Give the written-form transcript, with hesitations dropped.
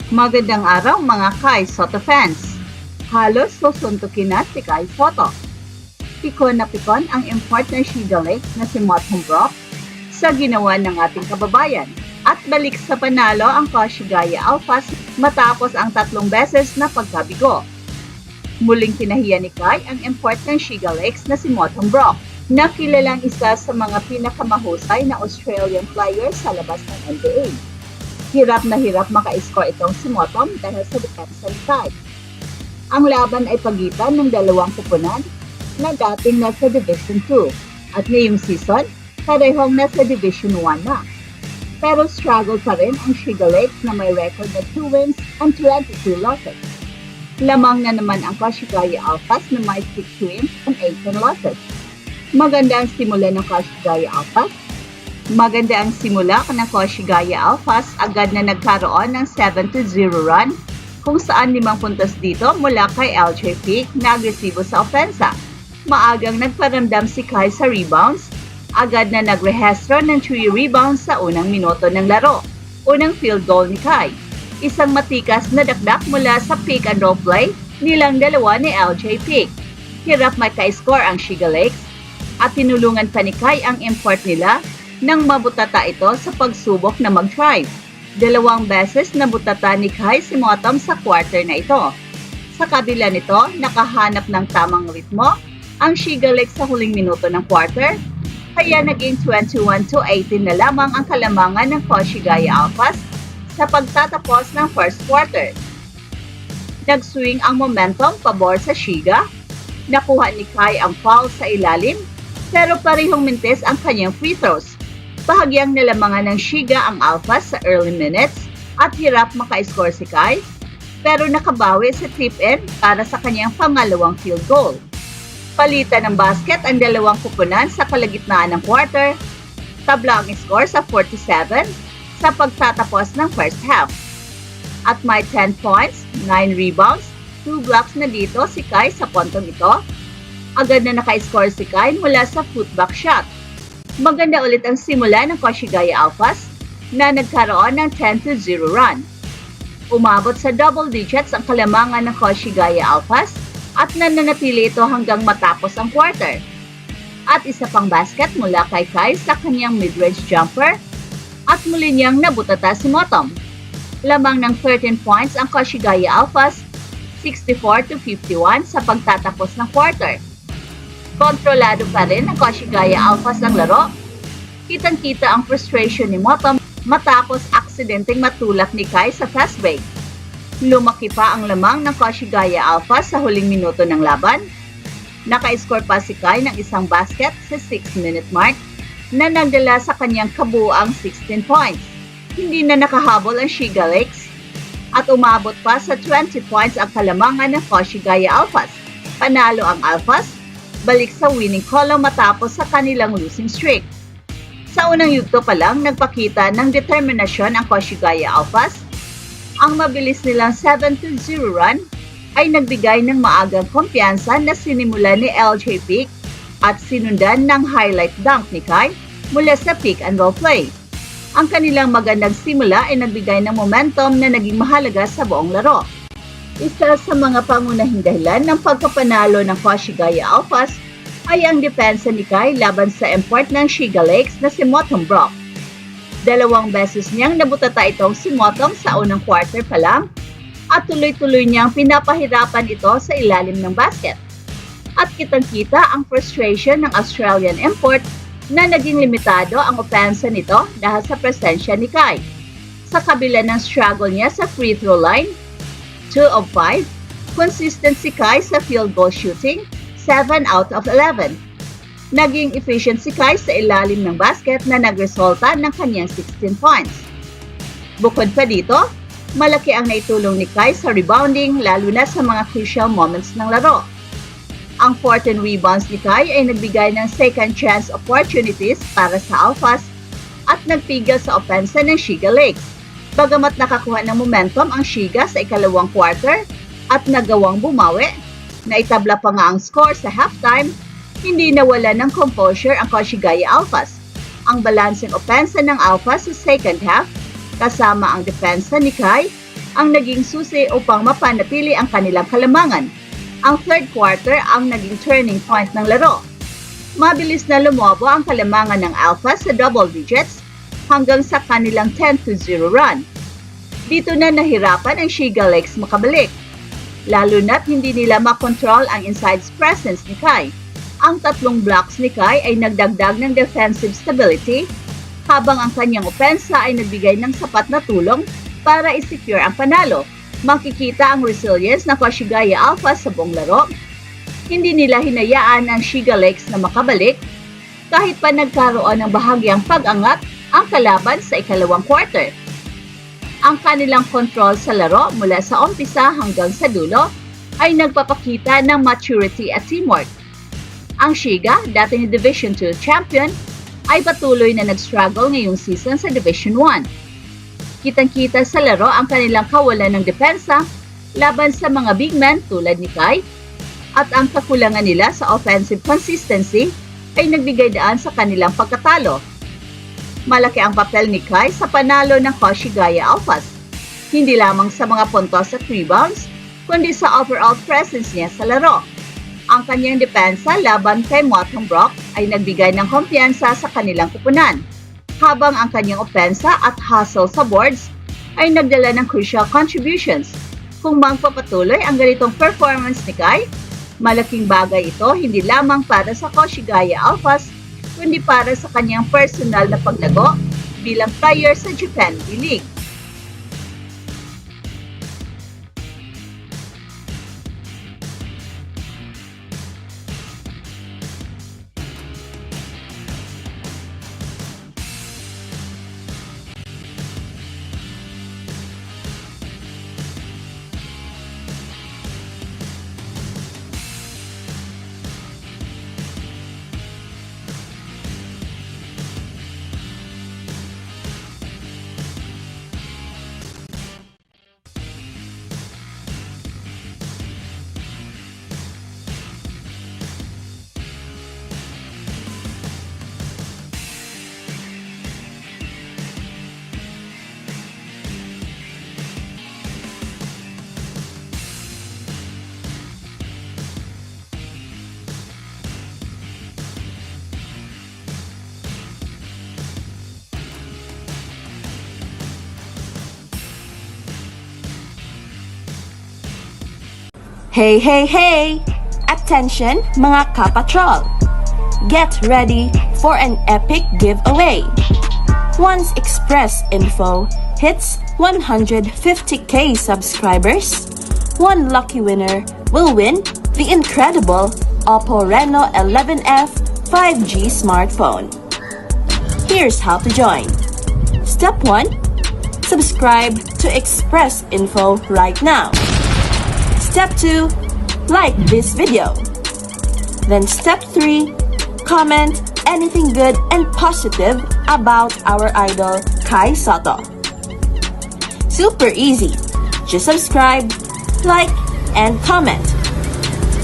Magandang araw mga Kai Soto fans! Halos susuntukin na si Kai Soto. Pikon na pikon ang import ng Shiga Lakes na si Mothom Brock sa ginawa ng ating kababayan. At balik sa panalo ang Koshigaya Alphas matapos ang 3 beses na pagkabigo. Muling pinahiya ni Kai ang import ng Shiga Lakes na si Mothom Brock, na kilalang isa sa mga pinakamahusay na Australian player sa labas ng NBA. Hirap na hirap maka-score itong si Mothom dahil sa depensa ni Kai. Ang laban ay pagitan ng dalawang kupunan na dating nasa Division 2 at ngayong season, parehong nasa Division 1 na. Pero struggle pa rin ang Shiga Lakes na may record na 2 wins and 22 losses. Lamang na naman ang Koshigaya Alphas na may 6 wins and 18 losses. Maganda ang simula ng Koshigaya Alphas. Maganda ang simula ng Koshigaya Alphas, agad na nagkaroon ng 7-0 run kung saan 5 puntos dito mula kay LJ Peak na agresibo sa opensa. Maagang nagparamdam si Kai sa rebounds, agad na nagrehestro ng 3 rebounds sa unang minuto ng laro. Unang field goal ni Kai, isang matikas na dakdak mula sa pick and roll play nilang dalawa ni LJ Peak. Hirap maka-score ang Shiga Lakes at tinulungan pa ni Kai ang import nila nang mabutata ito sa pagsubok na mag-drive. 2 beses nabutata ni Kai si Mothom sa quarter na ito. Sa kabila nito, nakahanap ng tamang ritmo ang Shiga Lakes sa huling minuto ng quarter, kaya naging 21-18 na lamang ang kalamangan ng Koshigaya Alphas sa pagtatapos ng first quarter. Nag-swing ang momentum pabor sa Shiga. Nakuha ni Kai ang foul sa ilalim, pero parehong mintis ang kanyang free throws. Bahagyang nalamangan ng Shiga ang Alphas sa early minutes at hirap maka-score si Kai, pero nakabawi sa tip-in para sa kanyang pangalawang field goal. Palitan ng basket ang dalawang kupunan sa kalagitnaan ng quarter. Tabla ang score sa 47 sa pagtatapos ng first half. At may 10 points, 9 rebounds, 2 blocks na dito si Kai sa pontong ito. Agad na naka-score si Kai mula sa putback shot. Maganda ulit ang simula ng Koshigaya Alphas na nagkaroon ng 10-0 run. Umabot sa double digits ang kalamangan ng Koshigaya Alphas at nananatili ito hanggang matapos ang quarter. At isa pang basket mula kay Kai sa kanyang mid-range jumper at muli niyang nabutata si Mothom. Lamang ng 13 points ang Koshigaya Alphas, 64-51 sa pagtatapos ng quarter. Kontrolado pa rin ng Koshigaya Alphas ang laro. Kitang-kita ang frustration ni Mothom matapos aksidenteng matulak ni Kai sa fast break. Lumaki pa ang lamang ng Koshigaya Alphas sa huling minuto ng laban. Naka-score pa si Kai ng isang basket sa 6-minute mark na nagdala sa kanyang kabuuang 16 points. Hindi na nakahabol ang Shiga Lakes at umabot pa sa 20 points ang kalamangan ng Koshigaya Alphas. Panalo ang Alphas, balik sa winning column matapos sa kanilang losing streak. Sa unang yugto pa lang, nagpakita ng determinasyon ang Koshigaya Alphas. Ang mabilis nilang 7-0 run ay nagbigay ng maagang kumpiyansa na sinimula ni LJ Peak at sinundan ng highlight dunk ni Kai mula sa pick and roll play. Ang kanilang magandang simula ay nagbigay ng momentum na naging mahalaga sa buong laro. Isa sa mga pangunahing dahilan ng pagkapanalo ng Koshigaya Alphas ay ang depensa ni Kai laban sa import ng Shiga Lakes na si Mothom Brock. 2 beses niyang nabutata itong si Mothom sa unang quarter pa lang at tuloy-tuloy niyang pinapahirapan ito sa ilalim ng basket. At kitang-kita ang frustration ng Australian import na naging limitado ang opensa nito dahil sa presensya ni Kai. Sa kabila ng struggle niya sa free throw line, 2 of 5, consistent si Kai sa field goal shooting, 7 out of 11. Naging efficient si Kai sa ilalim ng basket na nagresulta ng kanyang 16 points. Bukod pa dito, malaki ang naitulong ni Kai sa rebounding lalo na sa mga crucial moments ng laro. Ang 14 rebounds ni Kai ay nagbigay ng second chance opportunities para sa Alphas at nagpigil sa opensa ng Shiga Lakes. Bagamat nakakuha ng momentum ang Shiga sa ikalawang quarter at nagawang bumawi, naitabla pa nga ang score sa halftime, hindi nawala ng composure ang Koshigaya Alphas. Ang balanseng opensa ng Alphas sa second half, kasama ang depensa ni Kai, ang naging susi upang mapanatili ang kanilang kalamangan. Ang third quarter ang naging turning point ng laro. Mabilis na lumobo ang kalamangan ng Alpha sa double digits hanggang sa kanilang 10-0 run. Dito na nahirapan ang Shiga Lakes makabalik, lalo na't hindi nila makontrol ang inside presence ni Kai. Ang tatlong blocks ni Kai ay nagdagdag ng defensive stability, habang ang kanyang opensa ay nagbigay ng sapat na tulong para i-secure ang panalo. Makikita ang resilience ng Koshigaya Alpha sa buong laro. Hindi nila hinayaan ang Shiga Lakes na makabalik kahit pa nagkaroon ng bahagyang pag-angat ang kalaban sa ikalawang quarter. Ang kanilang control sa laro mula sa umpisa hanggang sa dulo ay nagpapakita ng maturity at teamwork. Ang Shiga, dating Division 2 champion, ay patuloy na nag-struggle ngayong season sa Division 1. Kitang-kita sa laro ang kanilang kawalan ng depensa laban sa mga big men tulad ni Kai, at ang kakulangan nila sa offensive consistency ay nagbigay daan sa kanilang pagkatalo. Malaki ang papel ni Kai sa panalo ng Koshigaya Alphas, hindi lamang sa mga puntos at rebounds, kundi sa overall presence niya sa laro. Ang kanyang depensa laban kay Mothong Brock ay nagbigay ng kumpiyansa sa kanilang kupunan, habang ang kanyang opensa at hustle sa boards ay nagdala ng crucial contributions. Kung magpapatuloy ang ganitong performance ni Kai, malaking bagay ito hindi lamang para sa Koshigaya Alphas, kundi para sa kanyang personal na paglago bilang player sa Japan D-League. Hey, hey, hey! Attention mga kapatrol! Get ready for an epic giveaway! Once Express Info hits 150k subscribers, one lucky winner will win the incredible Oppo Reno 11F 5G smartphone. Here's how to join. Step 1. Subscribe to Express Info right now. Step 2. Like this video. Then step 3. Comment anything good and positive about our idol Kai Sotto. Super easy. Just subscribe, like, and comment.